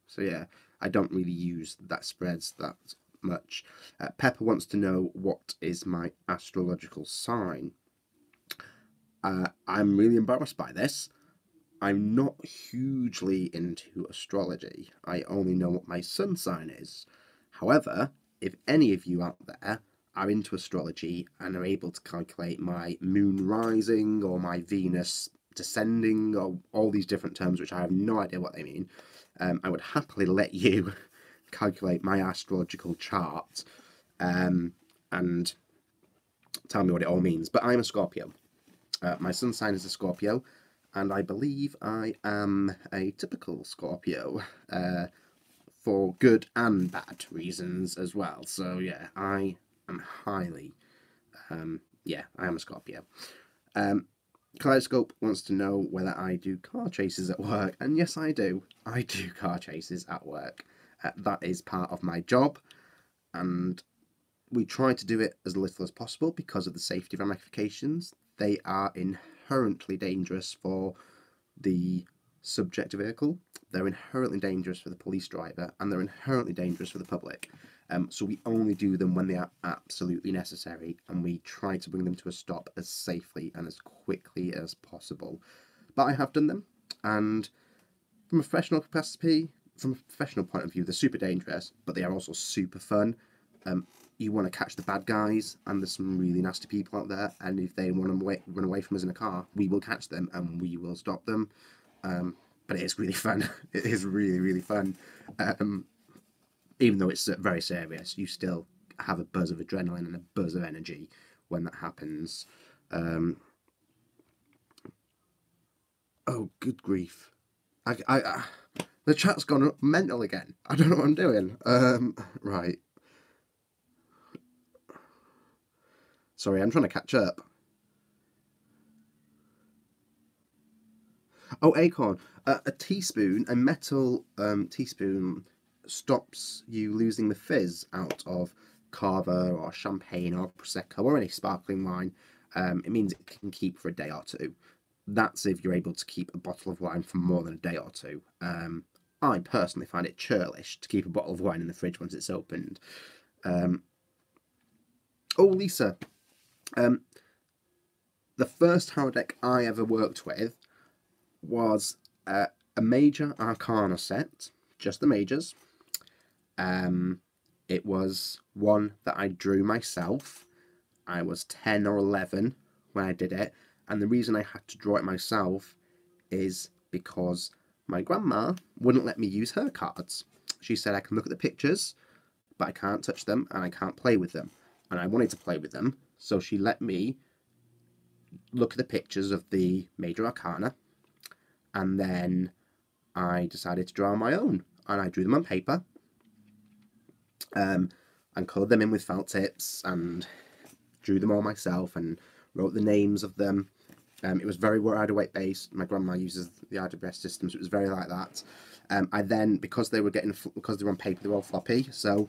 So yeah, I don't really use that spreads that much. Pepper wants to know what is my astrological sign. I'm really embarrassed by this. I'm not hugely into astrology. I only know what my sun sign is. However, if any of you out there are into astrology and are able to calculate my moon rising or my Venus descending or all these different terms, which I have no idea what they mean, I would happily let you calculate my astrological chart and tell me what it all means. But I'm a Scorpio. My sun sign is a Scorpio, and I believe I am a typical Scorpio for good and bad reasons as well. So yeah, I am highly, I am a Scorpio. Kaleidoscope wants to know whether I do car chases at work, and yes, I do. I do car chases at work. That is part of my job, and we try to do it as little as possible because of the safety ramifications. They are inherently dangerous for the subject vehicle, they're inherently dangerous for the police driver, and they're inherently dangerous for the public. So we only do them when they are absolutely necessary, and we try to bring them to a stop as safely and as quickly as possible. But I have done them, and from a professional capacity, from a professional point of view, they're super dangerous, but they are also super fun. You want to catch the bad guys, and there's some really nasty people out there, and if they want to run away from us in a car, we will catch them and we will stop them. but it is really fun. It is really, really fun. Even though it's very serious, you still have a buzz of adrenaline and a buzz of energy when that happens. Oh, good grief. The chat's gone mental again. I don't know what I'm doing. Right. Sorry, I'm trying to catch up. Oh, acorn. A teaspoon, a metal teaspoon, stops you losing the fizz out of cava or champagne or prosecco or any sparkling wine. It means it can keep for a day or two. That's if you're able to keep a bottle of wine for more than a day or two. I personally find it churlish to keep a bottle of wine in the fridge once it's opened. Oh, Lisa, the first tarot deck I ever worked with was a major arcana set, just the majors. It was one that I drew myself. I was 10 or 11 when I did it, and the reason I had to draw it myself is because my grandma wouldn't let me use her cards. She said I can look at the pictures, but I can't touch them and I can't play with them. And I wanted to play with them, so she let me look at the pictures of the major arcana, and then I decided to draw on my own. And I drew them on paper, and coloured them in with felt tips, and drew them all myself, and wrote the names of them. It was very Rider-Waite based. My grandma uses the RWS system, so it was very like that. I then, because they were on paper, they were all floppy, so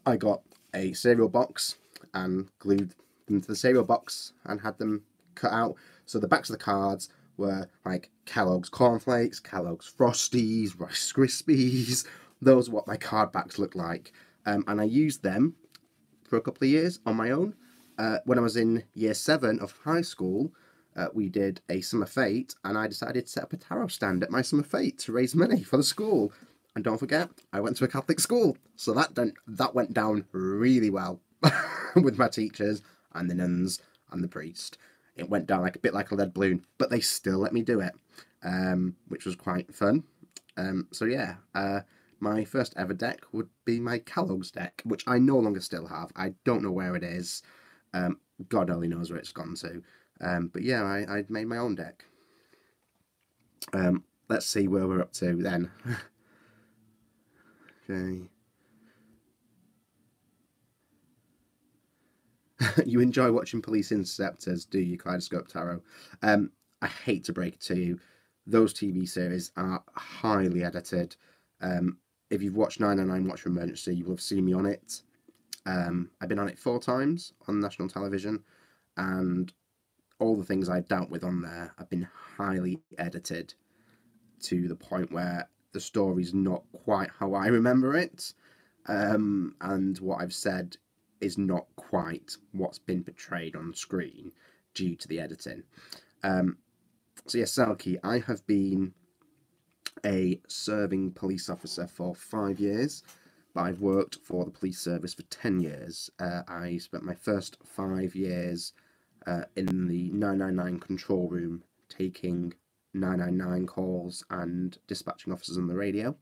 I got a cereal box and glued them to the cereal box and had them cut out. So the backs of the cards were like Kellogg's Cornflakes, Kellogg's Frosties, Rice Krispies. Those are what my card backs look like. And I used them for a couple of years on my own. When I was in year 7 of high school, we did a summer fete, and I decided to set up a tarot stand at my summer fete to raise money for the school. And don't forget, I went to a Catholic school, so that went down really well with my teachers and the nuns and the priest. It went down like a bit like a lead balloon, but they still let me do it, which was quite fun. So yeah, my first ever deck would be my Kellogg's deck, which I no longer still have. I don't know where it is. God only knows where it's gone to. But yeah, I made my own deck. Let's see where we're up to then. Okay. You enjoy watching Police Interceptors, do you, Kaleidoscope Tarot? I hate to break it to you, those TV series are highly edited. If you've watched 999 Watch for Emergency, you will have seen me on it. I've been on it 4 times on national television, and all the things I dealt with on there have been highly edited to the point where the story's not quite how I remember it, and what I've said is not quite what's been portrayed on screen due to the editing. So yes, Selkie, I have been a serving police officer for 5 years, but I've worked for the police service for 10 years. I spent my first 5 years in the 999 control room, taking 999 calls and dispatching officers on the radio.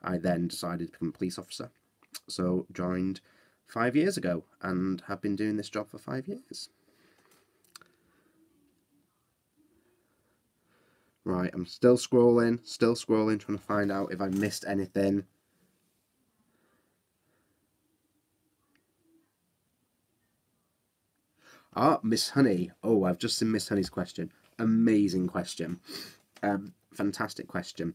I then decided to become a police officer, so joined 5 years ago and have been doing this job for 5 years. Right, I'm still scrolling, trying to find out if I missed anything. Ah, Miss Honey. Oh, I've just seen Miss Honey's question. Amazing question. Fantastic question.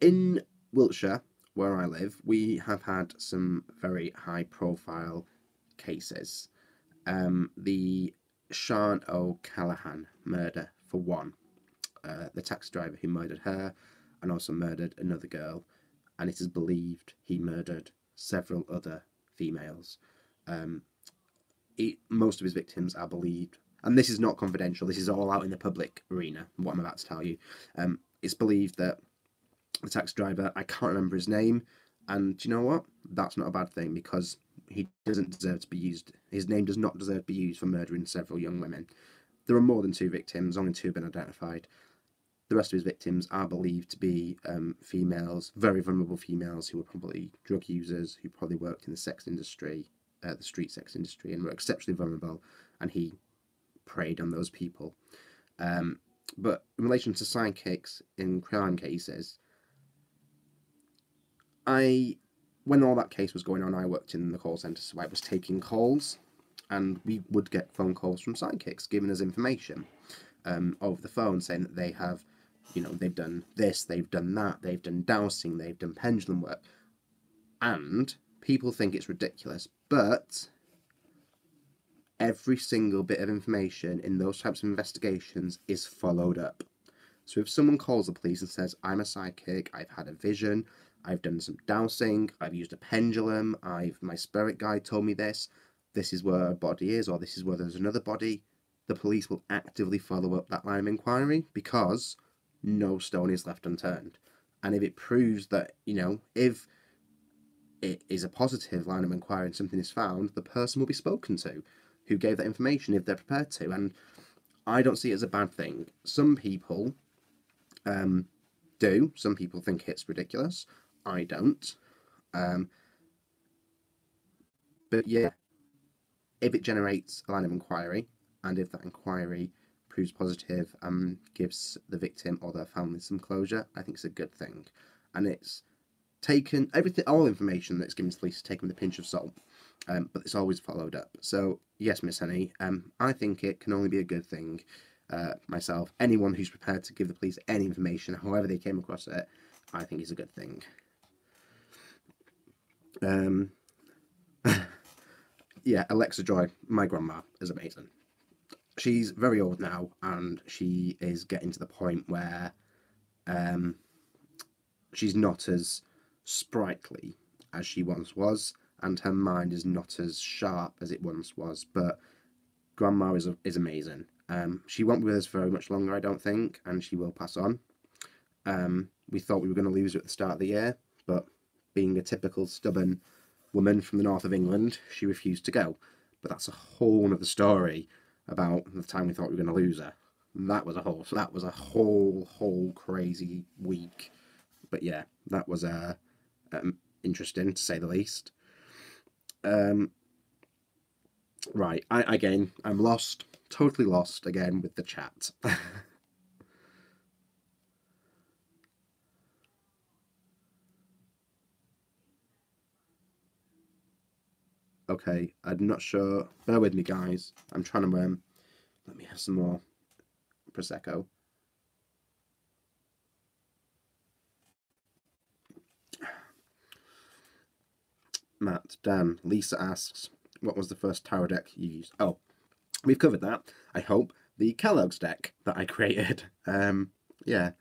In Wiltshire, where I live, we have had some very high-profile cases. The Sian O'Callaghan murder, for one. The taxi driver who murdered her and also murdered another girl, and it is believed he murdered several other females. Most of his victims are believed, and this is not confidential, this is all out in the public arena, what I'm about to tell you. It's believed that the taxi driver, I can't remember his name, and do you know what? That's not a bad thing, because he doesn't deserve to be used. His name does not deserve to be used for murdering several young women. There are more than 2 victims, only 2 have been identified. The rest of his victims are believed to be females, very vulnerable females who were probably drug users, who probably worked in the sex industry, the street sex industry, and were exceptionally vulnerable, and he preyed on those people. But in relation to sidekicks in crime cases, when all that case was going on, I worked in the call centre, so I was taking calls, and we would get phone calls from sidekicks giving us information over the phone, saying that they have, they've done this, they've done that, they've done dowsing, they've done pendulum work, and people think it's ridiculous, but every single bit of information in those types of investigations is followed up. So if someone calls the police and says, I'm a psychic, I've had a vision, I've done some dowsing, I've used a pendulum, my spirit guide told me this is where a body is, or this is where there's another body, the police will actively follow up that line of inquiry, because no stone is left unturned. And if it proves that, if it is a positive line of inquiry and something is found, the person will be spoken to who gave that information if they're prepared to. And I don't see it as a bad thing. Some people do. Some people think it's ridiculous. I don't. But yeah, if it generates a line of inquiry, and if that inquiry proves positive and gives the victim or their family some closure, I think it's a good thing. And it's taken, all information that's given to police is taken with a pinch of salt, but it's always followed up. So yes, Miss Henny, I think it can only be a good thing. Myself, anyone who's prepared to give the police any information, however they came across it, I think is a good thing. Yeah, Alexa Joy, my grandma, is amazing. She's very old now, and she is getting to the point where she's not as sprightly as she once was, and her mind is not as sharp as it once was. But grandma is amazing. She won't be with us very much longer, I don't think, and she will pass on. We thought we were going to lose her at the start of the year, but being a typical stubborn woman from the north of England, she refused to go. But that's a whole other story about the time we thought we were going to lose her. That was a whole crazy week. But yeah, that was interesting to say the least. Right, I'm lost, totally lost again with the chat. Okay, I'm not sure. Bear with me, guys. I'm trying to let me have some more prosecco. Matt, Dan, Lisa asks, what was the first tarot deck you used? Oh, we've covered that, I hope. The Kellogg's deck that I created. Yeah.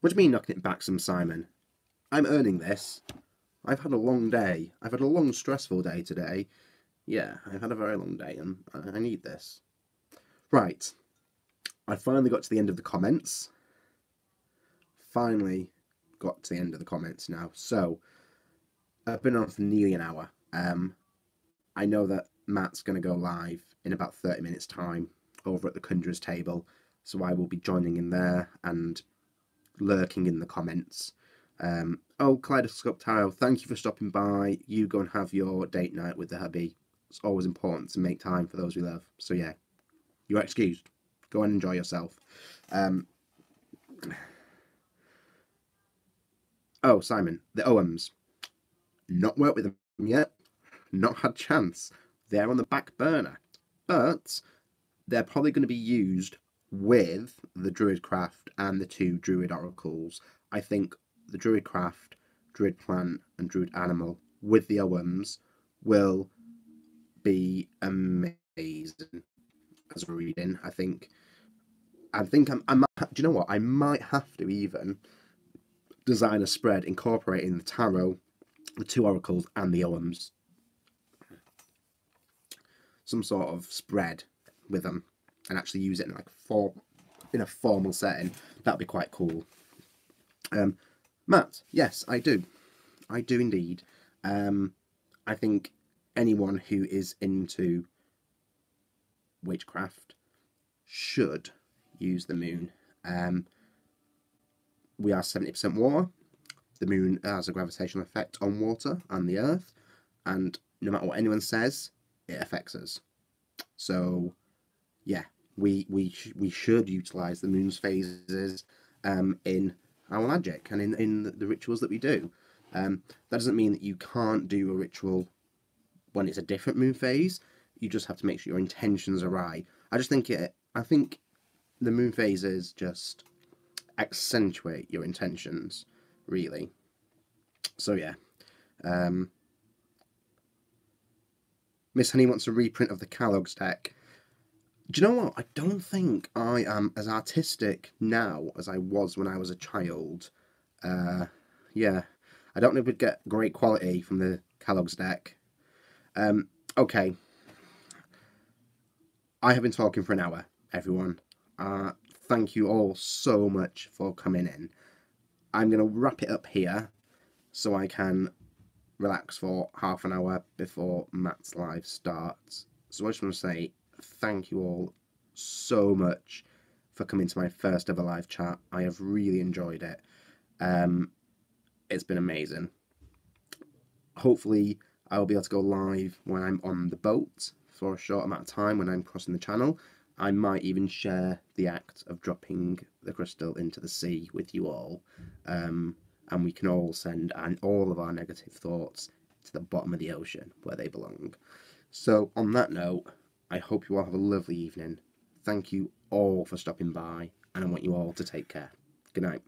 What do you mean knocking it back some, Simon? I'm earning this. I've had a long day. I've had a long, stressful day today. Yeah, I've had a very long day, and I need this. Right. I finally got to the end of the comments. Finally got to the end of the comments now. So, I've been on for nearly an hour. I know that Matt's going to go live in about 30 minutes' time over at the Conjurer's table, so I will be joining in there and lurking in the comments. Oh, Kaleidoscope Tile, thank you for stopping by. You go and have your date night with the hubby. It's always important to make time for those we love. So yeah, you're excused. Go and enjoy yourself. Oh, Simon, the OMs. Not worked with them yet. Not had chance. They're on the back burner. But they're probably going to be used with the Druidcraft and the 2 Druid Oracles. I think the Druidcraft, Druid Plant, and Druid Animal with the OMs will be amazing as a reading. I think I might, do you know what? I might have to even design a spread incorporating the tarot, the 2 oracles, and the OMs. Some sort of spread with them, and actually use it in a formal setting. That'd be quite cool. Matt, yes, I do. I do indeed. I think anyone who is into witchcraft should use the moon. We are 70% water. The moon has a gravitational effect on water and the earth, and no matter what anyone says, it affects us. So yeah, we should utilize the moon's phases in our magic and in the rituals that we do. That doesn't mean that you can't do a ritual when it's a different moon phase. You just have to make sure your intentions are right. I think the moon phases just accentuate your intentions, really. So yeah. Miss Honey wants a reprint of the Kellogg's deck. Do you know what? I don't think I am as artistic now as I was when I was a child. Yeah. I don't know if we'd get great quality from the Kellogg's deck. Okay. I have been talking for an hour, everyone. Thank you all so much for coming in. I'm going to wrap it up here so I can relax for half an hour before Matt's live starts. So I just want to say thank you all so much for coming to my first ever live chat. I have really enjoyed it. It's been amazing. Hopefully I'll be able to go live when I'm on the boat for a short amount of time when I'm crossing the channel. I might even share the act of dropping the crystal into the sea with you all. And we can all send all of our negative thoughts to the bottom of the ocean where they belong. So on that note, I hope you all have a lovely evening. Thank you all for stopping by, and I want you all to take care. Good night.